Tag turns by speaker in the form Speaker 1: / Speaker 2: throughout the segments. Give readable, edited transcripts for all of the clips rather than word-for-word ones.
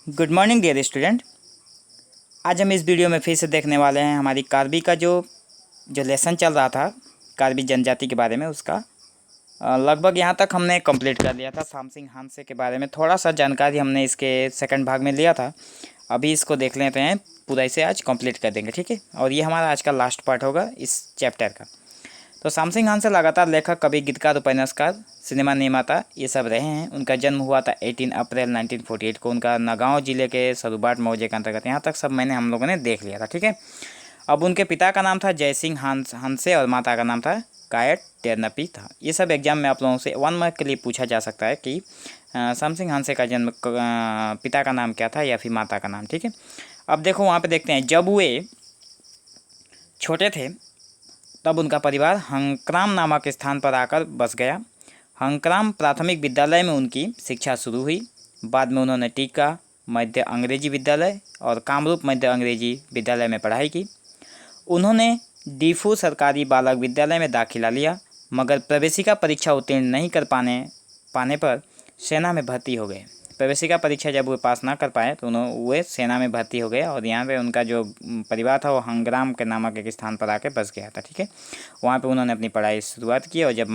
Speaker 1: Good morning dear student. आज हम इस वीडियो में फिर से देखने वाले हैं हमारी कार्बी का जो लेसन चल रहा था कार्बी जनजाति के बारे में, उसका लगभग यहाँ तक हमने कंप्लीट कर लिया था। सामसिंग हांसे के बारे में थोड़ा सा जानकारी हमने इसके सेकंड भाग में लिया था। अभी इसको देख लेते हैं, पूरा इसे आज कंप्लीट कर देंगे, ठीक है। और ये हमारा आज का लास्ट पार्ट होगा इस चैप्टर का। तो सामसिंग हांसे लगातार लेखक, कवि, गीतकार, उपन्यासकार, सिनेमा निर्माता ये सब रहे हैं। उनका जन्म हुआ था 18 अप्रैल 1948 को। उनका नगांव जिले के सरुबाट मौजे के अंतर्गत। यहाँ तक सब हम लोगों ने देख लिया था, ठीक है। अब उनके पिता का नाम था जयसिंह हांसे और माता का नाम था कायट टेरनपी था। ये सब एग्जाम में आप लोगों से 1 मार्क के लिए पूछा जा सकता है कि सामसिंग हांसे का जन्म पिता का नाम क्या था या फिर माता का नाम, ठीक है। अब देखो वहाँ पे देखते हैं, जब वे छोटे थे तब उनका परिवार हंक्राम नामक स्थान पर आकर बस गया। हंक्राम प्राथमिक विद्यालय में उनकी शिक्षा शुरू हुई। बाद में उन्होंने टीका मध्य अंग्रेजी विद्यालय और कामरूप मध्य अंग्रेजी विद्यालय में पढ़ाई की। उन्होंने डीफू सरकारी बालक विद्यालय में दाखिला लिया, मगर प्रवेशिका परीक्षा उत्तीर्ण नहीं कर पाने पर सेना में भर्ती हो गए। प्रवेशिका परीक्षा जब वो पास ना कर पाए तो वे सेना में भर्ती हो गए और यहाँ पे उनका जो परिवार था वो हंग्राम के नामक एक स्थान पर आके बस गया था, ठीक है। वहाँ पे उन्होंने अपनी पढ़ाई शुरुआत की और जब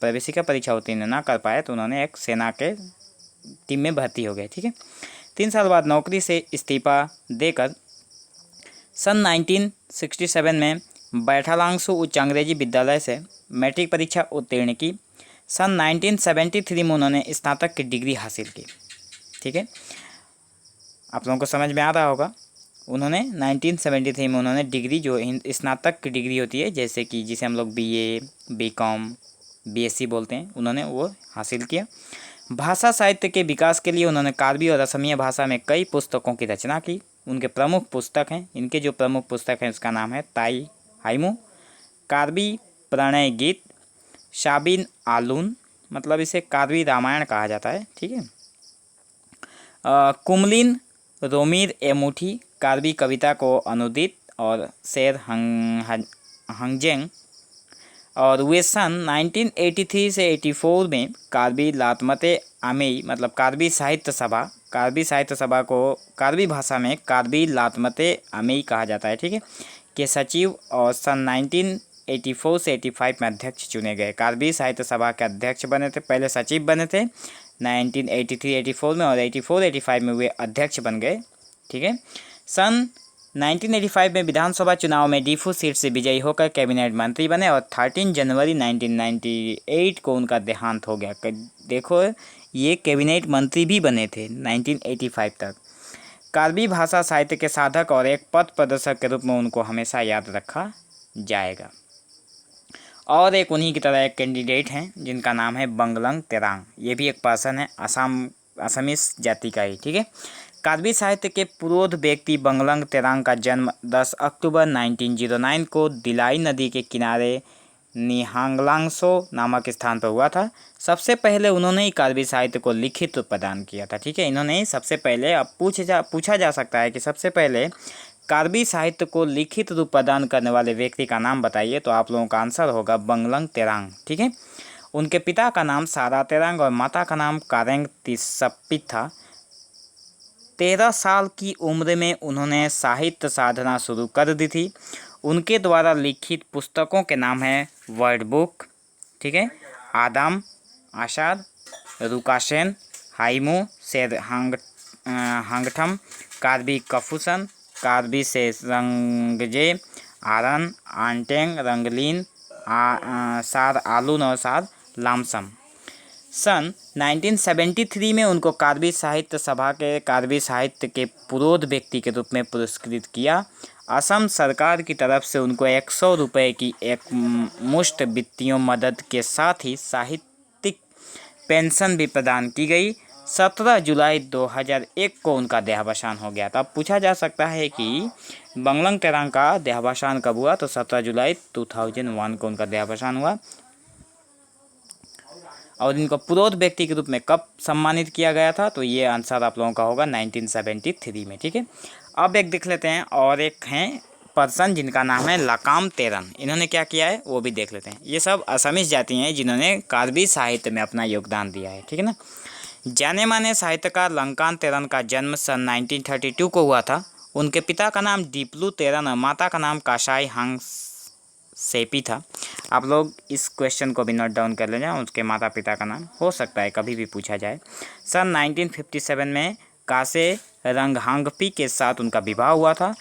Speaker 1: प्रवेशिका परीक्षा उत्तीर्ण ना कर पाए तो उन्होंने एक सेना के टीम में भर्ती हो गए, ठीक है। 3 साल बाद नौकरी से इस्तीफा देकर सन 1967 में बैठालांगसू उच्च अंग्रेजी विद्यालय से मैट्रिक परीक्षा उत्तीर्ण की। सन 1973 में उन्होंने स्नातक की डिग्री हासिल की, ठीक है। आप लोगों को समझ में आ रहा होगा। उन्होंने 1973 में उन्होंने डिग्री, जो स्नातक की डिग्री होती है, जैसे कि जिसे हम लोग बीए, बीकॉम, बीएससी बोलते हैं, उन्होंने वो हासिल किया। भाषा साहित्य के विकास के लिए उन्होंने कार्बी और असमिया भाषा में कई पुस्तकों की रचना की। उनके प्रमुख पुस्तक हैं, इनके जो प्रमुख पुस्तक हैं उसका नाम है ताई हाइमू, कार्बी प्रणय गीत, शाबिन आलून, मतलब इसे कार्बी रामायण कहा जाता है, ठीक है। कुमलिन रोमीर एमुठी, कार्बी कविता को अनुदित, और शेर हंगजेंग। और वे सन 1983 से 84 में कार्बी लातमते आमेई, मतलब कार्बी साहित्य सभा को कार्बी भाषा में कार्बी लातमते आमेई कहा जाता है, ठीक है, के सचिव और सन 1984 से 85 में अध्यक्ष चुने गए। कार्बी साहित्य सभा के अध्यक्ष बने थे, पहले सचिव बने थे 1983-84 में, और 84-85 में वे अध्यक्ष बन गए, ठीक है। सन 1985 में विधानसभा चुनाव में डीफू सीट से विजयी होकर कैबिनेट मंत्री बने और 13 जनवरी 1998 को उनका देहांत हो गया। देखो, ये कैबिनेट मंत्री भी बने थे 1985 तक। कार्बी भाषा साहित्य के साधक और एक पथ प्रदर्शक के रूप में उनको हमेशा याद रखा जाएगा। और एक उन्हीं की तरह एक कैंडिडेट हैं जिनका नाम है बंगलंग तेरांग। ये भी एक पर्सन है, असमीस जाति का ही, ठीक है। कार्बी साहित्य के पुरोध व्यक्ति बंगलंग तेरांग का जन्म 10 अक्टूबर 1909 को दिलाई नदी के किनारे निहांगलांगसो नामक स्थान पर हुआ था। सबसे पहले उन्होंने ही कार्बी साहित्य को लिखित रूप प्रदान किया था, ठीक है। इन्होंने ही सबसे पहले, अब पूछा जा सकता है कि सबसे पहले कार्बी साहित्य को लिखित रूप प्रदान करने वाले व्यक्ति का नाम बताइए, तो आप लोगों का आंसर होगा बंगलंग तेरांग, ठीक है। उनके पिता का नाम सारा तेरांग और माता का नाम कारेंग तिसप्पित था। 13 साल की उम्र में उन्होंने साहित्य साधना शुरू कर दी थी। उनके द्वारा लिखित पुस्तकों के नाम है वर्ड बुक, ठीक है, आदम आशार, रुकाशेन, हाइमू, शेर हांगठम, कार्बी कफुसन, कार्बी से रंगजे, आरन, आंटेंग, रंगलीन, सार आलून और सार लामसम। सन 1973 में उनको कार्बी साहित्य सभा के कार्बी साहित्य के पुरोध व्यक्ति के रूप में पुरस्कृत किया। असम सरकार की तरफ से उनको 100 रुपये की एक मुश्त वित्तीय मदद के साथ ही साहित्यिक पेंशन भी प्रदान की गई। 17 जुलाई 2001 को उनका देहावसान हो गया था। अब पूछा जा सकता है कि बंगलंग तेरांग का देहावसान कब हुआ, तो 17 जुलाई 2001 को उनका देहावसान हुआ। और इनको पुरोध व्यक्ति के रूप में कब सम्मानित किया गया था, तो ये आंसर आप लोगों का होगा 1973 में, ठीक है। अब एक देख लेते हैं, और एक हैं पर्सन जिनका नाम है लकाम तेरन। इन्होंने क्या किया है वो भी देख लेते हैं। ये सब असमीज जाति हैं जिन्होंने कार्बी साहित्य में अपना योगदान दिया है, ठीक है ना। जाने माने साहित्यकार लंकान तेरन का जन्म सन 1932 को हुआ था। उनके पिता का नाम दीपलू तेरन और माता का नाम काशाई हंस सेपी था। आप लोग इस क्वेश्चन को भी नोट डाउन कर लेना, उसके माता पिता का नाम हो सकता है कभी भी पूछा जाए। सन 1957 में कासे रंगहांगपी के साथ उनका विवाह हुआ था।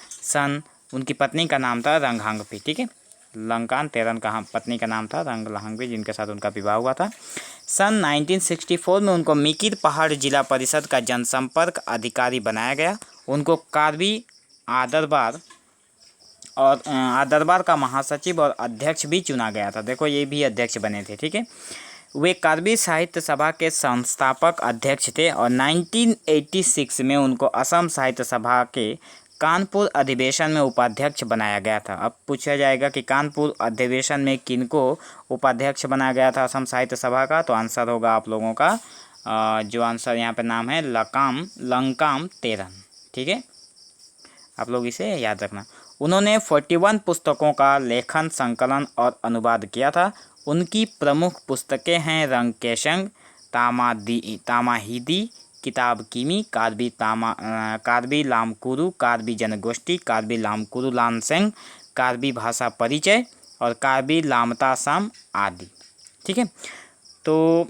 Speaker 1: उनकी पत्नी का नाम था रंगहांगपी, ठीक है। लंकान तेरन का पत्नी का नाम था रंगहांगपी, जिनके साथ उनका विवाह हुआ था। सन 1964 में उनको मिकिर पहाड़ जिला परिषद का जनसंपर्क अधिकारी बनाया गया। उनको कार्बी आदरबार का महासचिव और अध्यक्ष भी चुना गया था। देखो ये भी अध्यक्ष बने थे, ठीक है। वे कार्बी साहित्य सभा के संस्थापक अध्यक्ष थे और 1986 में उनको असम साहित्य सभा के कानपुर अधिवेशन में उपाध्यक्ष बनाया गया था। अब पूछा जाएगा कि कानपुर अधिवेशन में किनको उपाध्यक्ष बनाया गया था असम साहित्य सभा का, तो आंसर होगा आप लोगों का जो आंसर यहाँ पे नाम है लंकाम तेरन, ठीक है। आप लोग इसे याद रखना। उन्होंने 41 पुस्तकों का लेखन, संकलन और अनुवाद किया था। उनकी प्रमुख पुस्तकें हैं रंगकेशंग, तामाहिदी, किताब कीमी, कार्बी लामकुरु, कार्बी जनगोष्ठी, कार्बी लामकुरु लानसेंग, कार्बी भाषा परिचय और कार्बी लामतासाम आदि, ठीक है। तो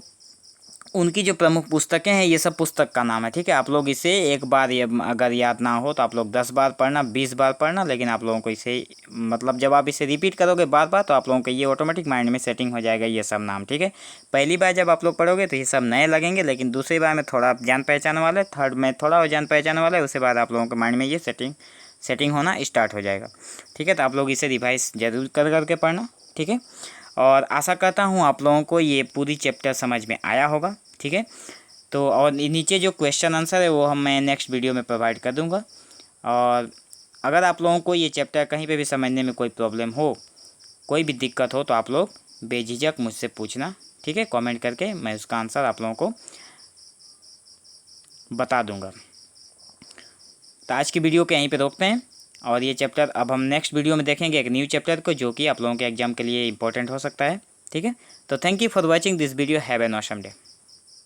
Speaker 1: उनकी जो प्रमुख पुस्तकें हैं ये सब पुस्तक का नाम है, ठीक है। आप लोग इसे एक बार ये अगर याद ना हो तो आप लोग 10 बार पढ़ना, 20 बार पढ़ना, लेकिन आप लोगों को इसे मतलब जब आप इसे रिपीट करोगे बार बार तो आप लोगों को ये ऑटोमेटिक माइंड में सेटिंग हो जाएगा ये सब नाम, ठीक है। पहली बार जब आप लोग पढ़ोगे तो ये सब नए लगेंगे, लेकिन दूसरी बार में थोड़ा जान पहचान वाले, थर्ड में थोड़ा जान पहचान वाला है, उसके बाद आप लोगों के माइंड में ये सेटिंग होना स्टार्ट हो जाएगा, ठीक है। तो आप लोग इसे रिवाइज जरूर करके पढ़ना, ठीक है। और आशा करता हूँ आप लोगों को ये पूरी चैप्टर समझ में आया होगा, ठीक है। तो और नीचे जो क्वेश्चन आंसर है वो मैं नेक्स्ट वीडियो में प्रोवाइड कर दूंगा। और अगर आप लोगों को ये चैप्टर कहीं पे भी समझने में कोई प्रॉब्लम हो, कोई भी दिक्कत हो, तो आप लोग बेझिझक मुझसे पूछना, ठीक है। कमेंट करके मैं उसका आंसर आप लोगों को बता दूंगा। तो आज की वीडियो को यहीं पे रोकते हैं और ये चैप्टर अब हम नेक्स्ट वीडियो में देखेंगे, एक न्यू चैप्टर को, जो कि आप लोगों के एग्जाम के लिए इंपॉर्टेंट हो सकता है, ठीक है। तो thank you for watching this video. Have an awesome day.